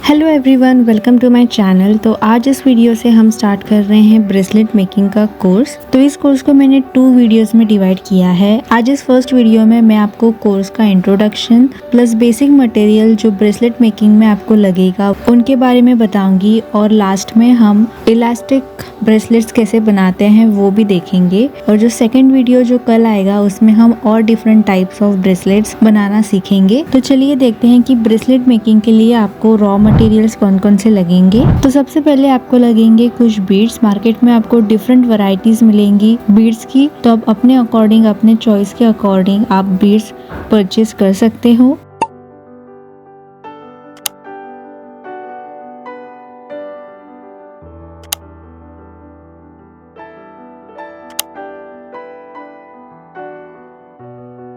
Hello everyone, welcome to my channel. तो आज इस वीडियो से हम स्टार्ट कर रहे हैं ब्रेसलेट मेकिंग का कोर्स। तो इस कोर्स को मैंने 2 वीडियोस में डिवाइड किया है। आज इस फर्स्ट वीडियो में मैं आपको कोर्स का इंट्रोडक्शन प्लस बेसिक मटेरियल जो ब्रेसलेट मेकिंग में आपको लगेगा उनके बारे में बताऊंगी, और लास्ट में हम इलास्टिक ब्रेसलेट्स कैसे बनाते हैं वो भी देखेंगे। और जो सेकेंड वीडियो जो कल आएगा उसमें हम और डिफरेंट टाइप्स ऑफ ब्रेसलेट्स बनाना सीखेंगे। तो चलिए देखते हैं कि ब्रेसलेट मेकिंग के लिए आपको रॉ मटेरियल्स कौन कौन से लगेंगे। तो सबसे पहले आपको लगेंगे कुछ बीड्स। मार्केट में आपको डिफरेंट वैरायटीज मिलेंगी बीड्स की, तो आप अपने अकॉर्डिंग, अपने चॉइस के अकॉर्डिंग आप बीड्स परचेज कर सकते हो।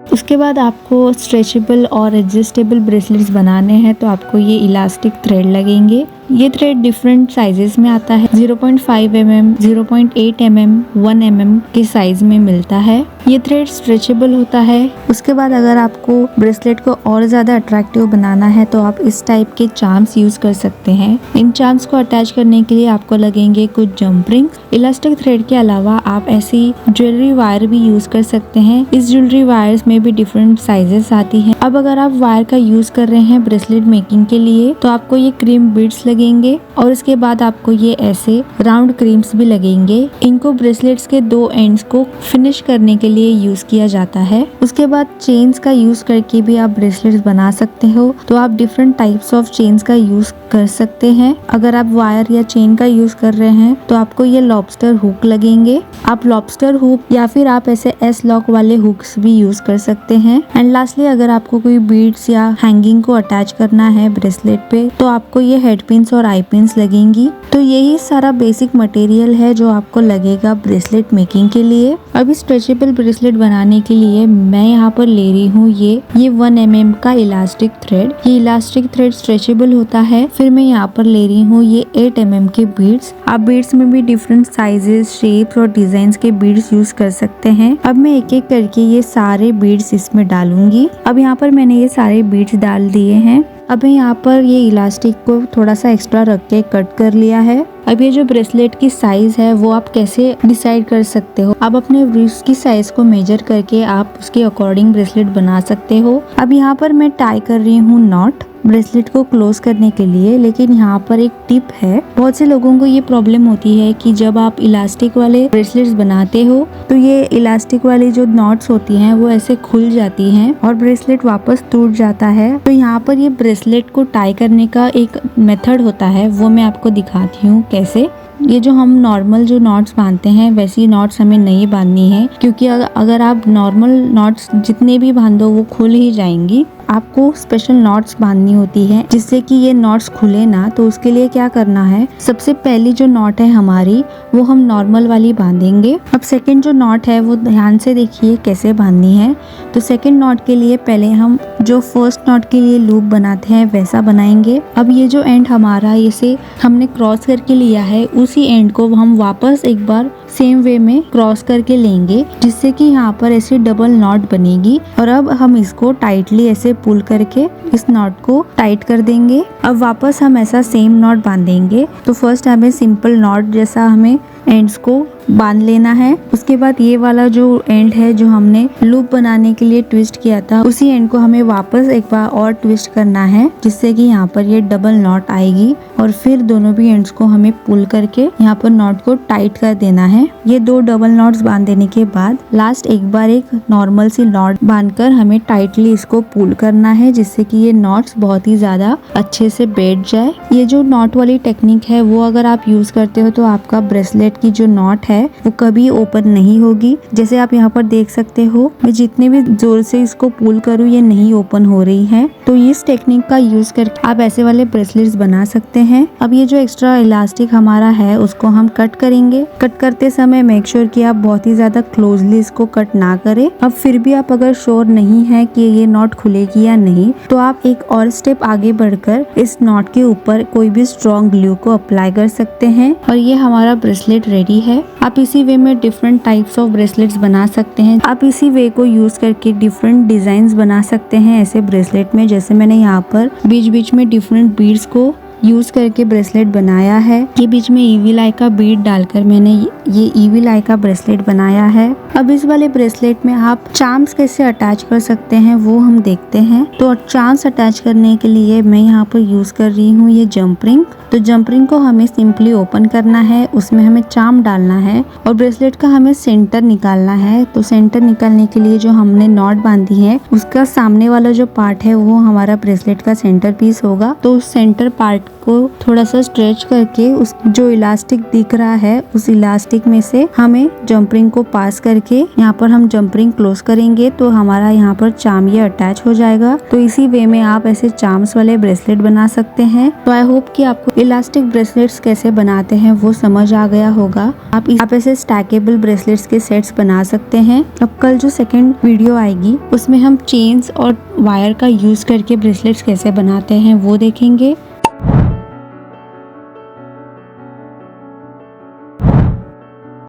उसके बाद आपको स्ट्रेचेबल और एडजस्टेबल ब्रेसलेट्स बनाने हैं, तो आपको ये इलास्टिक थ्रेड लगेंगे। ये थ्रेड डिफरेंट साइजेस में आता है। 0.5 mm, 0.8 mm, 1 mm के साइज में मिलता है। ये थ्रेड स्ट्रेचेबल होता है। उसके बाद अगर आपको ब्रेसलेट को और ज्यादा अट्रैक्टिव बनाना है तो आप इस टाइप के चार्म्स यूज कर सकते हैं। इन चार्म्स को अटैच करने के लिए आपको लगेंगे कुछ जंप रिंग्स। इलास्टिक थ्रेड के अलावा आप ऐसी ज्वेलरी वायर भी यूज कर सकते हैं। इस ज्वेलरी वायर्स में भी डिफरेंट साइजेस आती हैं। अब अगर आप वायर का यूज कर रहे हैं ब्रेसलेट मेकिंग के लिए तो आपको ये क्रीम बीड्स लगेंगे, और उसके बाद आपको ये ऐसे राउंड क्रीम्स भी लगेंगे। इनको ब्रेसलेट्स के 2 एंड्स को फिनिश करने के लिए यूज किया जाता है। उसके बाद चेन्स का यूज करके भी आप ब्रेसलेट्स बना सकते हो। तो आप डिफरेंट टाइप्स ऑफ चेन्स का यूज कर सकते हैं। अगर आप वायर या चेन का यूज कर रहे हैं तो आपको ये लॉबस्टर हुक लगेंगे। आप लॉबस्टर हुक या फिर आप ऐसे एस लॉक वाले हुक्स भी यूज कर सकते हैं। एंड लास्टली अगर आपको कोई बीड्स या हैंगिंग को अटैच करना है ब्रेसलेट पे तो आपको ये हेड पिन्स और आई पिन्स लगेंगी। तो यही सारा बेसिक मटेरियल है जो आपको लगेगा ब्रेसलेट मेकिंग के लिए। अभी स्ट्रेचेबल ब्रेसलेट बनाने के लिए मैं यहाँ पर ले रही हूँ ये 1 mm का इलास्टिक थ्रेड। ये इलास्टिक थ्रेड स्ट्रेचेबल होता है। फिर मैं यहाँ पर ले रही हूँ ये 8 mm के बीड्स। आप बीड्स में भी डिफरेंट साइजेस, शेप्स और डिजाइन के बीड्स यूज कर सकते हैं। अब मैं एक एक करके ये सारे बीड्स इसमें डालूंगी। अब यहाँ पर मैंने ये सारे बीड्स डाल दिए हैं। अब यहाँ पर ये इलास्टिक को थोड़ा सा एक्स्ट्रा रख के कट कर लिया है। अब ये जो ब्रेसलेट की साइज है वो आप कैसे डिसाइड कर सकते हो, आप अपने रिस्ट की साइज को मेजर करके आप उसके अकॉर्डिंग ब्रेसलेट बना सकते हो। अब यहाँ पर मैं टाई कर रही हूँ नॉट ब्रेसलेट को क्लोज करने के लिए। लेकिन यहाँ पर एक टिप है, बहुत से लोगों को ये प्रॉब्लम होती है कि जब आप इलास्टिक वाले ब्रेसलेट्स बनाते हो तो ये इलास्टिक वाली जो नॉट्स होती हैं वो ऐसे खुल जाती हैं और ब्रेसलेट वापस टूट जाता है। तो यहाँ पर ये ब्रेसलेट को टाई करने का एक मेथड होता है, वो मैं आपको दिखाती हूँ कैसे। ये जो हम नॉर्मल जो नॉट्स बांधते हैं वैसी नॉट्स हमें नहीं बांधनी है, क्योंकि अगर आप नॉर्मल नॉट्स जितने भी बांधो वो खुल ही जाएंगी। आपको स्पेशल नॉट्स बांधनी होती है जिससे कि ये नॉट्स खुले ना। तो उसके लिए क्या करना है, सबसे पहली जो नॉट है हमारी वो हम नॉर्मल वाली बांधेंगे। अब सेकंड जो नॉट है वो ध्यान से देखिए कैसे बांधनी है। तो सेकंड नॉट के लिए पहले हम जो फर्स्ट नॉट के लिए लूप बनाते हैं वैसा बनाएंगे। अब ये जो एंड हमारा इसे हमने क्रॉस करके लिया है, उसी एंड को हम वापस एक बार सेम वे में क्रॉस करके लेंगे, जिससे कि यहाँ पर ऐसी डबल नॉट बनेगी। और अब हम इसको टाइटली ऐसे पुल करके इस नॉट को टाइट कर देंगे। अब वापस हम ऐसा सेम नॉट बांधेंगे। तो फर्स्ट हमें सिंपल नॉट जैसा हमें एंड्स को बांध लेना है। उसके बाद ये वाला जो एंड है जो हमने लूप बनाने के लिए ट्विस्ट किया था, उसी एंड को हमें वापस एक बार और ट्विस्ट करना है, जिससे कि यहाँ पर ये डबल नॉट आएगी। और फिर दोनों भी एंड्स को हमें पुल करके यहाँ पर नॉट को टाइट कर देना है। ये 2 डबल नॉट्स बांध देने के बाद लास्ट एक बार एक नॉर्मल सी नॉट बांधकर हमें टाइटली इसको पुल करना है, जिससे कि ये नॉट्स बहुत ही ज्यादा अच्छे से बैठ जाए। ये जो नॉट वाली टेक्निक है वो अगर आप यूज करते हो तो आपका ब्रेसलेट की जो नॉट है वो कभी ओपन नहीं होगी। जैसे आप यहाँ पर देख सकते हो, मैं जितने भी जोर से इसको पुल करूँ ये नहीं ओपन हो रही है। तो इस टेक्निक का यूज करके आप ऐसे वाले ब्रेसलेट्स बना सकते हैं। अब ये जो एक्स्ट्रा इलास्टिक हमारा है उसको हम कट करेंगे। कट करते समय मेक श्योर कि आप बहुत ही ज्यादा क्लोजली इसको कट ना करें। अब फिर भी आप अगर श्योर नहीं है कि ये नॉट खुलेगी या नहीं, तो आप एक और स्टेप आगे बढ़कर इस नॉट के ऊपर कोई भी स्ट्रॉन्ग ग्लू को अप्लाई कर सकते हैं और ये हमारा ब्रेसलेट रेडी है। आप इसी वे में डिफरेंट टाइप्स ऑफ ब्रेसलेट्स बना सकते हैं। आप इसी वे को यूज करके डिफरेंट डिजाइन बना सकते हैं ऐसे ब्रेसलेट में। जैसे मैंने यहाँ पर बीच बीच में डिफरेंट बीड्स को यूज करके ब्रेसलेट बनाया है। ये बीच में ईविल आई का बीड डालकर मैंने ये ईविल आई का ब्रेसलेट बनाया है। अब इस वाले ब्रेसलेट में आप चार्म्स कैसे अटैच कर सकते हैं वो हम देखते हैं। तो चार्म्स अटैच करने के लिए मैं यहाँ पर यूज कर रही हूँ ये जंप रिंग। तो जंप रिंग को हमें सिंपली ओपन करना है, उसमें हमें चार्म डालना है और ब्रेसलेट का हमें सेंटर निकालना है। तो सेंटर निकालने के लिए जो हमने नॉट बांधी है उसका सामने वाला जो पार्ट है वो हमारा ब्रेसलेट का सेंटर पीस होगा। तो उस सेंटर पार्ट को थोड़ा सा स्ट्रेच करके उस जो इलास्टिक दिख रहा है उस इलास्टिक में से हमें जंप रिंग को पास करके यहाँ पर हम जंप रिंग क्लोज करेंगे तो हमारा यहाँ पर चार्म ये अटैच हो जाएगा। तो इसी वे में आप ऐसे चार्म्स वाले ब्रेसलेट बना सकते हैं। तो आई होप कि आपको इलास्टिक ब्रेसलेट्स कैसे बनाते हैं वो समझ आ गया होगा। आप ऐसे स्टैकेबल ब्रेसलेट्स के सेट्स बना सकते हैं। अब कल जो सेकंड वीडियो आएगी उसमें हम चेन्स और वायर का यूज करके ब्रेसलेट्स कैसे बनाते हैं वो देखेंगे।